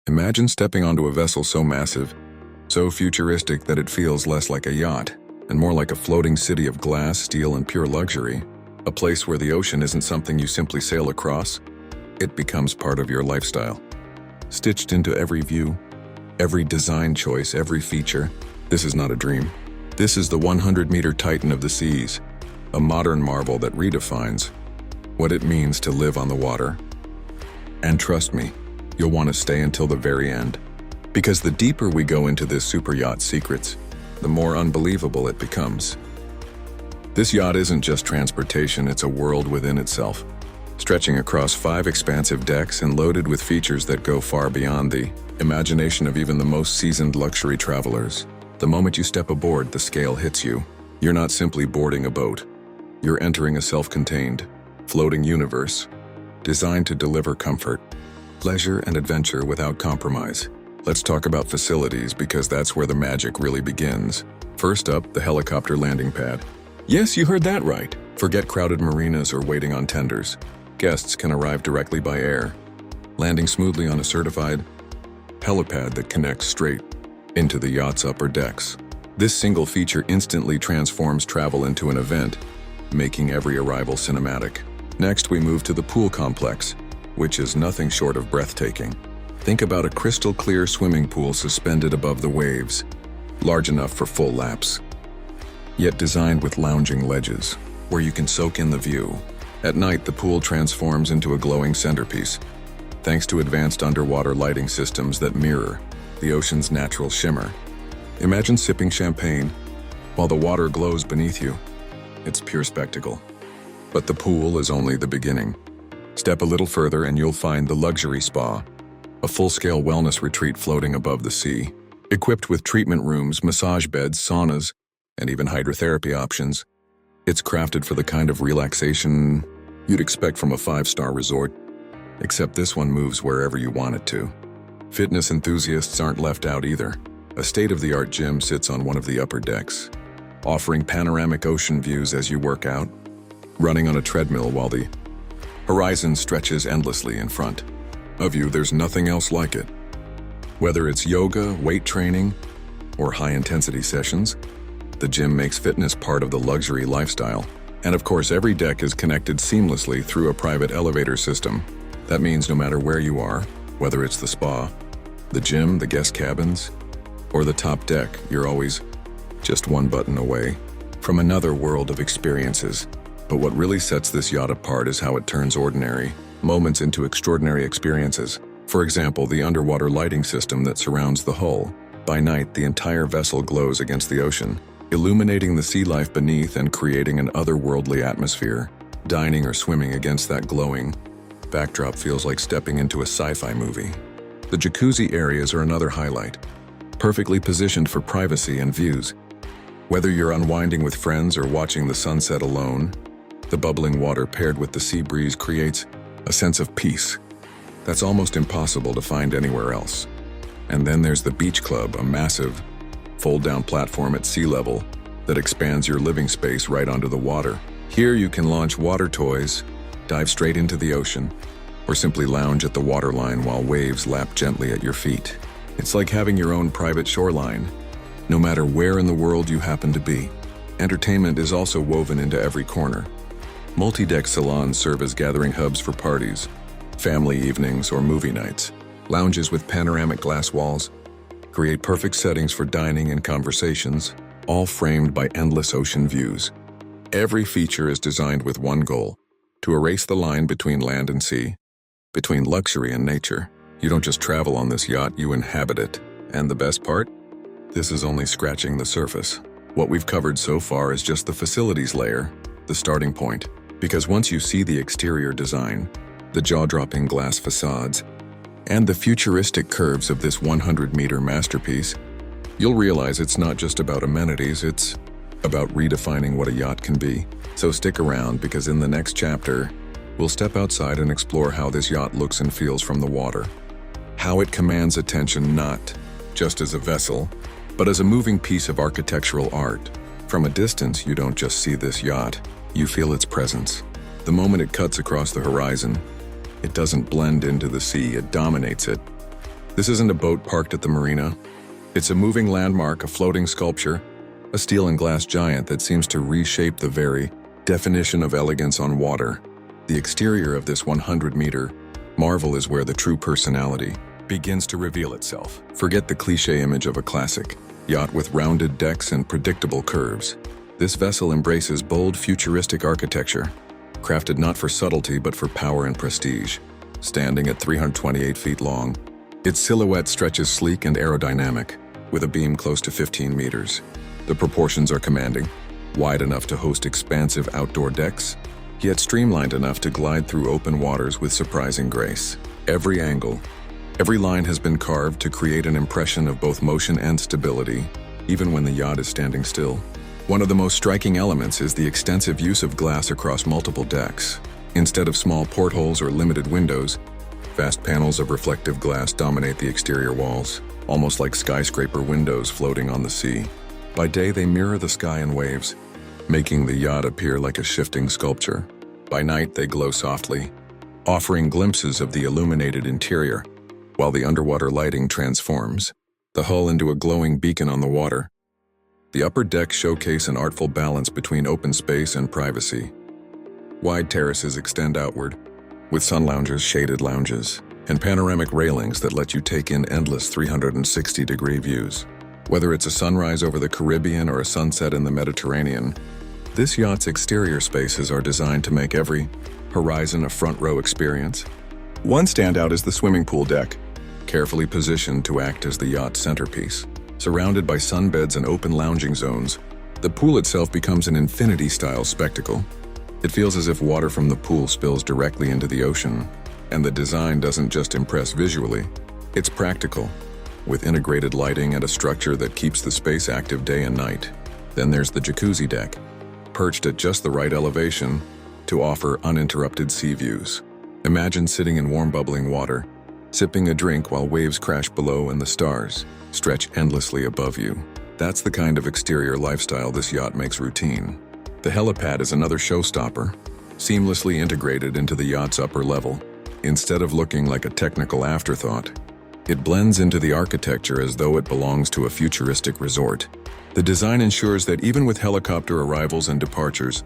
Imagine stepping onto a vessel so massive, so futuristic that it feels less like a yacht, and more like a floating city of glass, steel, and pure luxury. A place where the ocean isn't something you simply sail across, it becomes part of your lifestyle. Stitched into every view, every design choice, every feature, this is not a dream. This is the 100-meter titan of the seas, a modern marvel that redefines what it means to live on the water. And trust me, you'll want to stay until the very end. Because the deeper we go into this super yacht's secrets, the more unbelievable it becomes. This yacht isn't just transportation, it's a world within itself, stretching across 5 expansive decks and loaded with features that go far beyond the imagination of even the most seasoned luxury travelers. The moment you step aboard, the scale hits you. You're not simply boarding a boat. You're entering a self-contained, floating universe, designed to deliver comfort, leisure, and adventure without compromise. Let's talk about facilities because that's where the magic really begins. First up, the helicopter landing pad. Yes, you heard that right. Forget crowded marinas or waiting on tenders. Guests can arrive directly by air, landing smoothly on a certified helipad that connects straight into the yacht's upper decks. This single feature instantly transforms travel into an event, making every arrival cinematic. Next, we move to the pool complex, which is nothing short of breathtaking. Think about a crystal-clear swimming pool suspended above the waves, large enough for full laps, yet designed with lounging ledges, where you can soak in the view. At night, the pool transforms into a glowing centerpiece, thanks to advanced underwater lighting systems that mirror the ocean's natural shimmer. Imagine sipping champagne while the water glows beneath you. It's pure spectacle. But the pool is only the beginning. Step a little further and you'll find the luxury spa, a full-scale wellness retreat floating above the sea, equipped with treatment rooms, massage beds, saunas, and even hydrotherapy options. It's crafted for the kind of relaxation you'd expect from a 5-star resort, except this one moves wherever you want it to. Fitness enthusiasts aren't left out either. A state-of-the-art gym sits on one of the upper decks, offering panoramic ocean views as you work out, running on a treadmill while the horizon stretches endlessly in front of you. There's nothing else like it. Whether it's yoga, weight training, or high-intensity sessions, the gym makes fitness part of the luxury lifestyle. And of course, every deck is connected seamlessly through a private elevator system. That means no matter where you are, whether it's the spa, the gym, the guest cabins, or the top deck, you're always just one button away from another world of experiences. But what really sets this yacht apart is how it turns ordinary moments into extraordinary experiences. For example, the underwater lighting system that surrounds the hull. By night, the entire vessel glows against the ocean, illuminating the sea life beneath and creating an otherworldly atmosphere. Dining or swimming against that glowing backdrop feels like stepping into a sci-fi movie. The jacuzzi areas are another highlight, perfectly positioned for privacy and views. Whether you're unwinding with friends or watching the sunset alone, the bubbling water paired with the sea breeze creates a sense of peace that's almost impossible to find anywhere else. And then there's the beach club, a massive, fold-down platform at sea level that expands your living space right onto the water. Here you can launch water toys, dive straight into the ocean, or simply lounge at the waterline while waves lap gently at your feet. It's like having your own private shoreline, no matter where in the world you happen to be. Entertainment is also woven into every corner. Multi-deck salons serve as gathering hubs for parties, family evenings, or movie nights. Lounges with panoramic glass walls create perfect settings for dining and conversations, all framed by endless ocean views. Every feature is designed with one goal: to erase the line between land and sea, between luxury and nature. You don't just travel on this yacht, you inhabit it. And the best part? This is only scratching the surface. What we've covered so far is just the facilities layer, the starting point. Because once you see the exterior design, the jaw-dropping glass facades, and the futuristic curves of this 100-meter masterpiece, you'll realize it's not just about amenities, it's about redefining what a yacht can be. So stick around, because in the next chapter, we'll step outside and explore how this yacht looks and feels from the water. How it commands attention not just as a vessel, but as a moving piece of architectural art. From a distance, you don't just see this yacht, you feel its presence. The moment it cuts across the horizon, it doesn't blend into the sea, it dominates it. This isn't a boat parked at the marina. It's a moving landmark, a floating sculpture, a steel and glass giant that seems to reshape the very definition of elegance on water. The exterior of this 100-meter marvel is where the true personality begins to reveal itself. Forget the cliché image of a classic yacht with rounded decks and predictable curves. This vessel embraces bold, futuristic architecture, crafted not for subtlety but for power and prestige. Standing at 328 feet long, its silhouette stretches sleek and aerodynamic, with a beam close to 15 meters. The proportions are commanding, wide enough to host expansive outdoor decks, yet streamlined enough to glide through open waters with surprising grace. Every angle, every line has been carved to create an impression of both motion and stability, even when the yacht is standing still. One of the most striking elements is the extensive use of glass across multiple decks. Instead of small portholes or limited windows, vast panels of reflective glass dominate the exterior walls, almost like skyscraper windows floating on the sea. By day, they mirror the sky and waves, making the yacht appear like a shifting sculpture. By night, they glow softly, offering glimpses of the illuminated interior, while the underwater lighting transforms the hull into a glowing beacon on the water. The upper decks showcase an artful balance between open space and privacy. Wide terraces extend outward, with sun loungers, shaded lounges, and panoramic railings that let you take in endless 360-degree views. Whether it's a sunrise over the Caribbean or a sunset in the Mediterranean, this yacht's exterior spaces are designed to make every horizon a front-row experience. One standout is the swimming pool deck, carefully positioned to act as the yacht's centerpiece. Surrounded by sunbeds and open lounging zones, the pool itself becomes an infinity-style spectacle. It feels as if water from the pool spills directly into the ocean, and the design doesn't just impress visually, it's practical, with integrated lighting and a structure that keeps the space active day and night. Then there's the jacuzzi deck, perched at just the right elevation to offer uninterrupted sea views. Imagine sitting in warm bubbling water, sipping a drink while waves crash below and the stars stretch endlessly above you. That's the kind of exterior lifestyle this yacht makes routine. The helipad is another showstopper, seamlessly integrated into the yacht's upper level. Instead of looking like a technical afterthought, it blends into the architecture as though it belongs to a futuristic resort. The design ensures that even with helicopter arrivals and departures,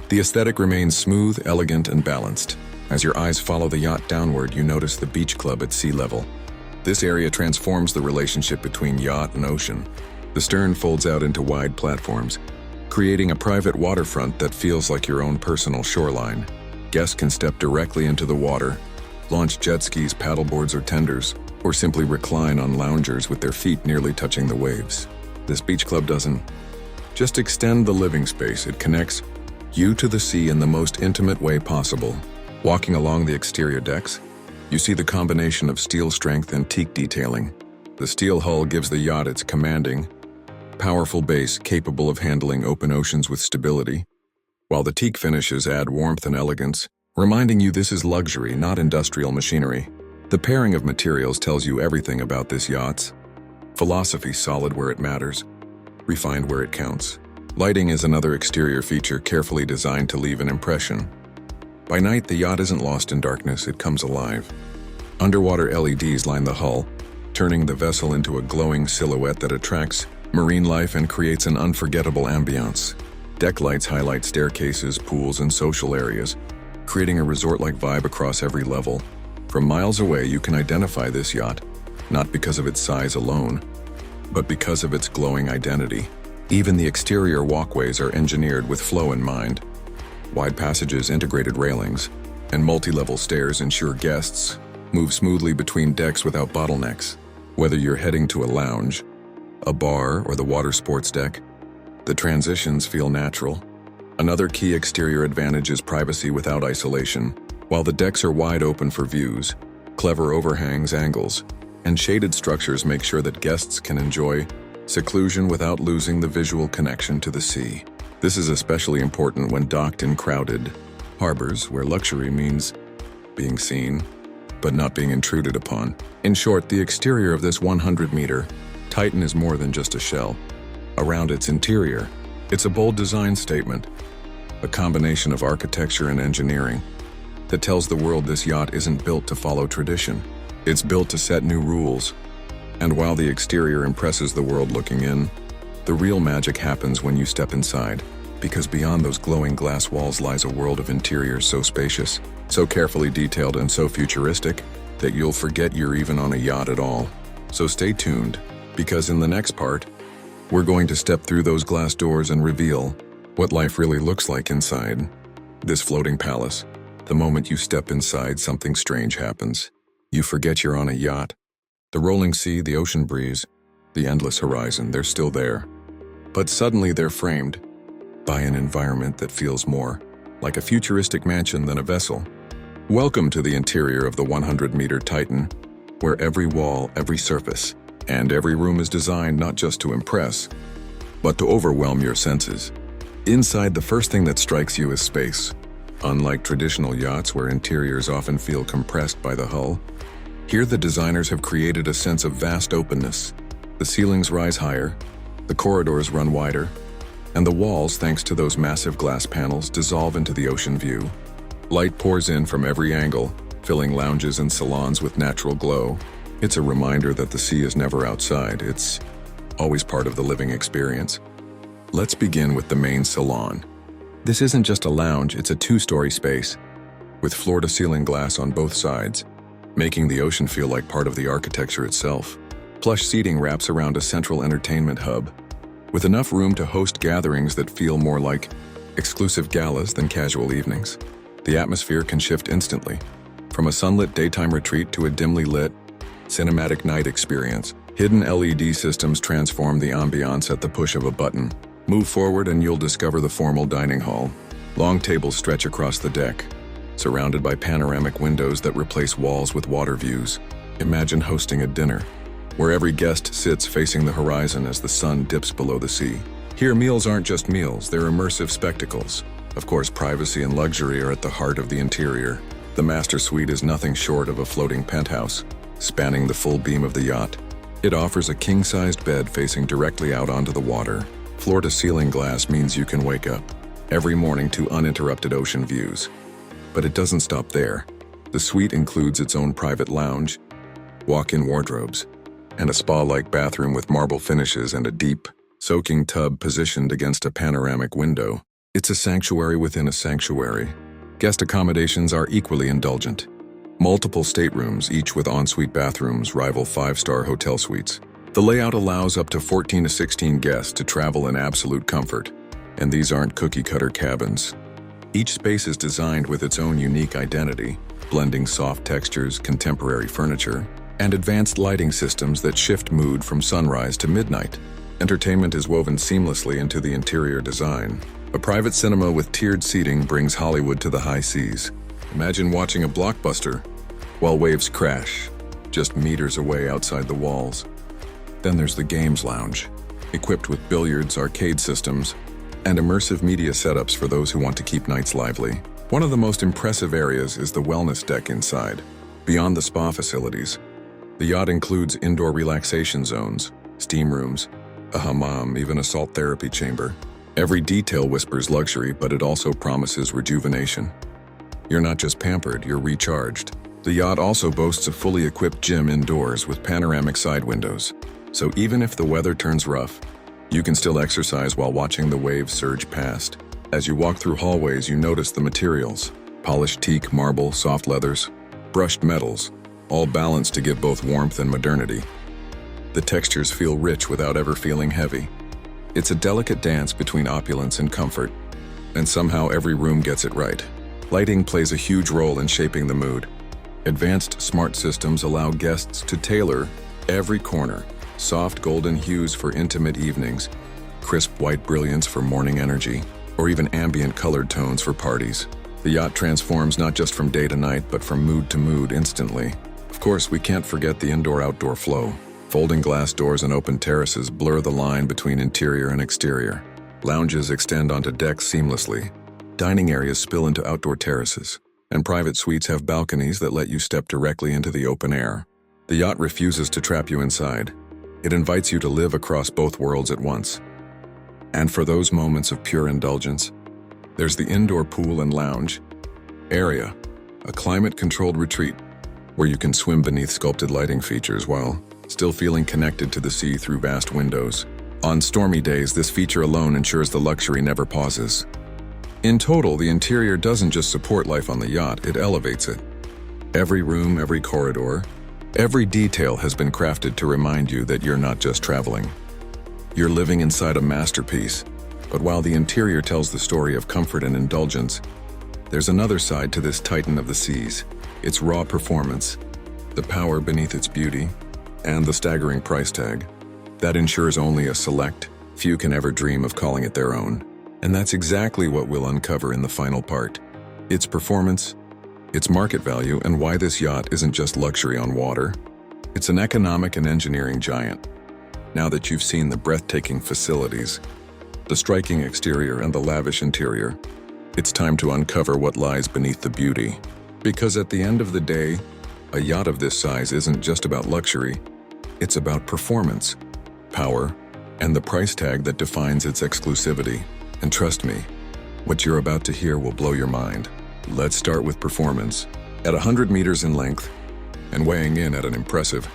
the aesthetic remains smooth, elegant, and balanced. As your eyes follow the yacht downward, you notice the beach club at sea level. This area transforms the relationship between yacht and ocean. The stern folds out into wide platforms, creating a private waterfront that feels like your own personal shoreline. Guests can step directly into the water, launch jet skis, paddleboards, or tenders, or simply recline on loungers with their feet nearly touching the waves. This beach club doesn't just extend the living space, it connects you to the sea in the most intimate way possible. Walking along the exterior decks, you see the combination of steel strength and teak detailing. The steel hull gives the yacht its commanding, powerful base capable of handling open oceans with stability, while the teak finishes add warmth and elegance, reminding you this is luxury, not industrial machinery. The pairing of materials tells you everything about this yacht's philosophy: solid where it matters, refined where it counts. Lighting is another exterior feature carefully designed to leave an impression. By night, the yacht isn't lost in darkness, it comes alive. Underwater LEDs line the hull, turning the vessel into a glowing silhouette that attracts marine life and creates an unforgettable ambiance. Deck lights highlight staircases, pools, and social areas, creating a resort-like vibe across every level. From miles away, you can identify this yacht, not because of its size alone, but because of its glowing identity. Even the exterior walkways are engineered with flow in mind. Wide passages, integrated railings, and multi-level stairs ensure guests move smoothly between decks without bottlenecks. Whether you're heading to a lounge, a bar, or the water sports deck, the transitions feel natural. Another key exterior advantage is privacy without isolation. While the decks are wide open for views, clever overhangs, angles, and shaded structures make sure that guests can enjoy seclusion without losing the visual connection to the sea. This is especially important when docked in crowded harbors, where luxury means being seen, but not being intruded upon. In short, the exterior of this 100-meter Titan is more than just a shell. Around its interior, it's a bold design statement, a combination of architecture and engineering that tells the world this yacht isn't built to follow tradition. It's built to set new rules, and while the exterior impresses the world looking in, the real magic happens when you step inside, because beyond those glowing glass walls lies a world of interiors so spacious, so carefully detailed and so futuristic that you'll forget you're even on a yacht at all. So stay tuned, because in the next part, we're going to step through those glass doors and reveal what life really looks like inside this floating palace. The moment you step inside, something strange happens. You forget you're on a yacht. The rolling sea, the ocean breeze, the endless horizon, they're still there. But suddenly they're framed by an environment that feels more like a futuristic mansion than a vessel. Welcome to the interior of the 100-meter Titan, where every wall, every surface, and every room is designed not just to impress, but to overwhelm your senses. Inside, the first thing that strikes you is space. Unlike traditional yachts where interiors often feel compressed by the hull, here the designers have created a sense of vast openness. The ceilings rise higher, the corridors run wider, and the walls, thanks to those massive glass panels, dissolve into the ocean view. Light pours in from every angle, filling lounges and salons with natural glow. It's a reminder that the sea is never outside, it's always part of the living experience. Let's begin with the main salon. This isn't just a lounge, it's a two-story space, with floor-to-ceiling glass on both sides, making the ocean feel like part of the architecture itself. Plush seating wraps around a central entertainment hub, with enough room to host gatherings that feel more like exclusive galas than casual evenings. The atmosphere can shift instantly, from a sunlit daytime retreat to a dimly lit, cinematic night experience. Hidden LED systems transform the ambiance at the push of a button. Move forward and you'll discover the formal dining hall. Long tables stretch across the deck, surrounded by panoramic windows that replace walls with water views. Imagine hosting a dinner, where every guest sits facing the horizon as the sun dips below the sea. Here, meals aren't just meals, they're immersive spectacles. Of course, privacy and luxury are at the heart of the interior. The master suite is nothing short of a floating penthouse, spanning the full beam of the yacht. It offers a king-sized bed facing directly out onto the water. Floor-to-ceiling glass means you can wake up every morning to uninterrupted ocean views. But it doesn't stop there. The suite includes its own private lounge, walk-in wardrobes, and a spa-like bathroom with marble finishes and a deep, soaking tub positioned against a panoramic window. It's a sanctuary within a sanctuary. Guest accommodations are equally indulgent. Multiple staterooms, each with ensuite bathrooms, rival five-star hotel suites. The layout allows up to 14 to 16 guests to travel in absolute comfort, and these aren't cookie-cutter cabins. Each space is designed with its own unique identity, blending soft textures, contemporary furniture, and advanced lighting systems that shift mood from sunrise to midnight. Entertainment is woven seamlessly into the interior design. A private cinema with tiered seating brings Hollywood to the high seas. Imagine watching a blockbuster while waves crash, just meters away outside the walls. Then there's the games lounge, equipped with billiards, arcade systems, and immersive media setups for those who want to keep nights lively. One of the most impressive areas is the wellness deck inside. Beyond the spa facilities, the yacht includes indoor relaxation zones, steam rooms, a hammam, even a salt therapy chamber. Every detail whispers luxury, but it also promises rejuvenation. You're not just pampered, you're recharged. The yacht also boasts a fully equipped gym indoors with panoramic side windows. So even if the weather turns rough, you can still exercise while watching the waves surge past. As you walk through hallways, you notice the materials: polished teak, marble, soft leathers, brushed metals, all balanced to give both warmth and modernity. The textures feel rich without ever feeling heavy. It's a delicate dance between opulence and comfort, and somehow every room gets it right. Lighting plays a huge role in shaping the mood. Advanced smart systems allow guests to tailor every corner. Soft golden hues for intimate evenings, crisp white brilliance for morning energy, or even ambient colored tones for parties. The yacht transforms not just from day to night, but from mood to mood instantly. Of course, we can't forget the indoor-outdoor flow. Folding glass doors and open terraces blur the line between interior and exterior. Lounges extend onto decks seamlessly. Dining areas spill into outdoor terraces, and private suites have balconies that let you step directly into the open air. The yacht refuses to trap you inside. It invites you to live across both worlds at once. And for those moments of pure indulgence, there's the indoor pool and lounge area, a climate-controlled retreat where you can swim beneath sculpted lighting features while still feeling connected to the sea through vast windows. On stormy days, this feature alone ensures the luxury never pauses. In total, the interior doesn't just support life on the yacht, it elevates it. Every room, every corridor, every detail has been crafted to remind you that you're not just traveling. You're living inside a masterpiece. But while the interior tells the story of comfort and indulgence, there's another side to this titan of the seas. Its raw performance, the power beneath its beauty, and the staggering price tag. That ensures only a select few can ever dream of calling it their own. And that's exactly what we'll uncover in the final part. Its performance, its market value, and why this yacht isn't just luxury on water. It's an economic and engineering giant. Now that you've seen the breathtaking facilities, the striking exterior, and the lavish interior, it's time to uncover what lies beneath the beauty. Because at the end of the day, a yacht of this size isn't just about luxury, it's about performance, power, and the price tag that defines its exclusivity. And trust me, what you're about to hear will blow your mind. Let's start with performance. At 100 meters in length, and weighing in at an impressive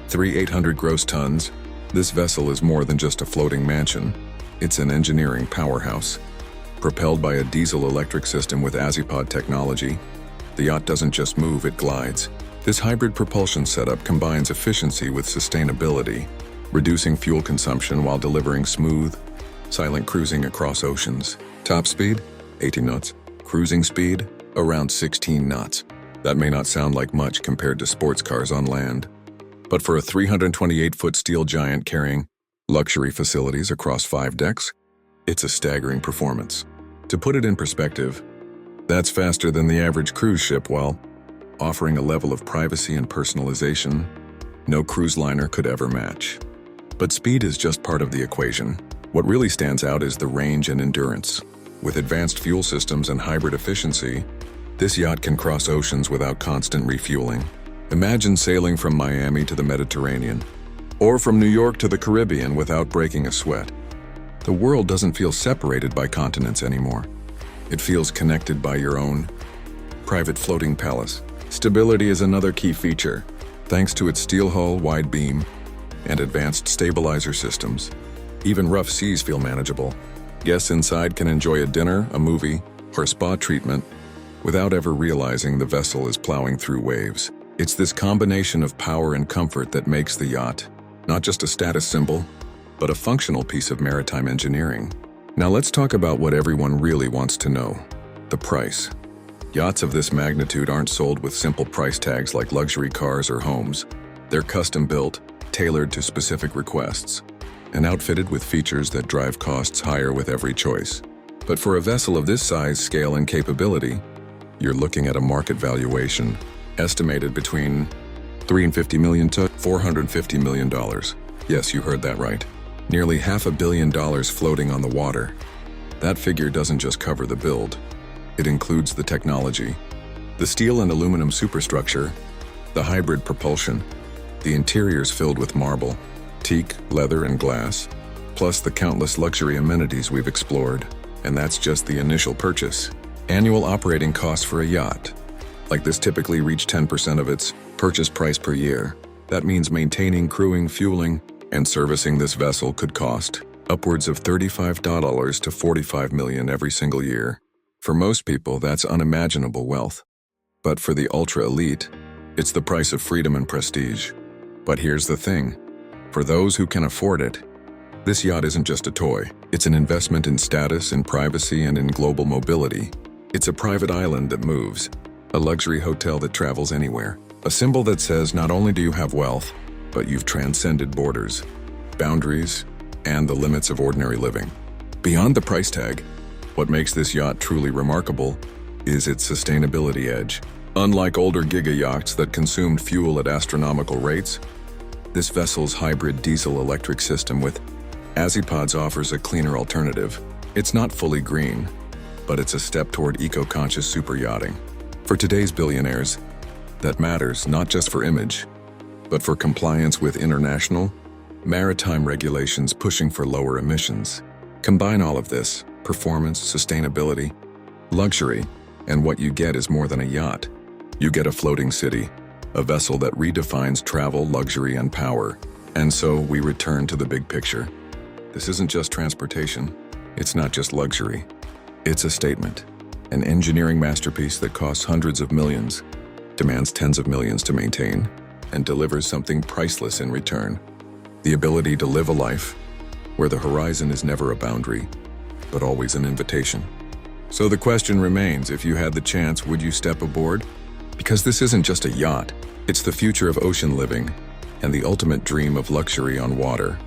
3,800 gross tons, this vessel is more than just a floating mansion. It's an engineering powerhouse. Propelled by a diesel-electric system with Azipod technology, the yacht doesn't just move, it glides. This hybrid propulsion setup combines efficiency with sustainability, reducing fuel consumption while delivering smooth, silent cruising across oceans. Top speed, 18 knots. Cruising speed, around 16 knots. That may not sound like much compared to sports cars on land, but for a 328-foot steel giant carrying luxury facilities across 5 decks, it's a staggering performance. To put it in perspective, that's faster than the average cruise ship while offering a level of privacy and personalization no cruise liner could ever match. But speed is just part of the equation. What really stands out is the range and endurance. With advanced fuel systems and hybrid efficiency, this yacht can cross oceans without constant refueling. Imagine sailing from Miami to the Mediterranean, or from New York to the Caribbean without breaking a sweat. The world doesn't feel separated by continents anymore. It feels connected by your own private floating palace. Stability is another key feature. Thanks to its steel hull, wide beam, and advanced stabilizer systems, even rough seas feel manageable. Guests inside can enjoy a dinner, a movie, or a spa treatment without ever realizing the vessel is plowing through waves. It's this combination of power and comfort that makes the yacht not just a status symbol, but a functional piece of maritime engineering. Now let's talk about what everyone really wants to know: the price. Yachts of this magnitude aren't sold with simple price tags like luxury cars or homes. They're custom-built, tailored to specific requests, and outfitted with features that drive costs higher with every choice. But for a vessel of this size, scale, and capability, you're looking at a market valuation estimated between $350 million to $450 million. Yes, you heard that right. Nearly $500 million floating on the water. That figure doesn't just cover the build. It includes the technology, the steel and aluminum superstructure, the hybrid propulsion, the interiors filled with marble, teak, leather, and glass, plus the countless luxury amenities we've explored. And that's just the initial purchase. Annual operating costs for a yacht like this typically reach 10% of its purchase price per year. That means maintaining, crewing, fueling, and servicing this vessel could cost upwards of $35 to $45 million every single year. For most people, that's unimaginable wealth. But for the ultra-elite, it's the price of freedom and prestige. But here's the thing. For those who can afford it, this yacht isn't just a toy. It's an investment in status, in privacy, and in global mobility. It's a private island that moves, a luxury hotel that travels anywhere, a symbol that says not only do you have wealth, but you've transcended borders, boundaries, and the limits of ordinary living. Beyond the price tag, what makes this yacht truly remarkable is its sustainability edge. Unlike older gigayachts that consumed fuel at astronomical rates, this vessel's hybrid diesel-electric system with Azipods offers a cleaner alternative. It's not fully green, but it's a step toward eco-conscious superyachting. For today's billionaires, that matters not just for image, but for compliance with international, maritime regulations pushing for lower emissions. Combine all of this: performance, sustainability, luxury, and what you get is more than a yacht. You get a floating city, a vessel that redefines travel, luxury, and power. And so we return to the big picture. This isn't just transportation. It's not just luxury. It's a statement, an engineering masterpiece that costs hundreds of millions, demands tens of millions to maintain, and delivers something priceless in return. The ability to live a life where the horizon is never a boundary, but always an invitation. So the question remains, if you had the chance, would you step aboard? Because this isn't just a yacht, it's the future of ocean living and the ultimate dream of luxury on water.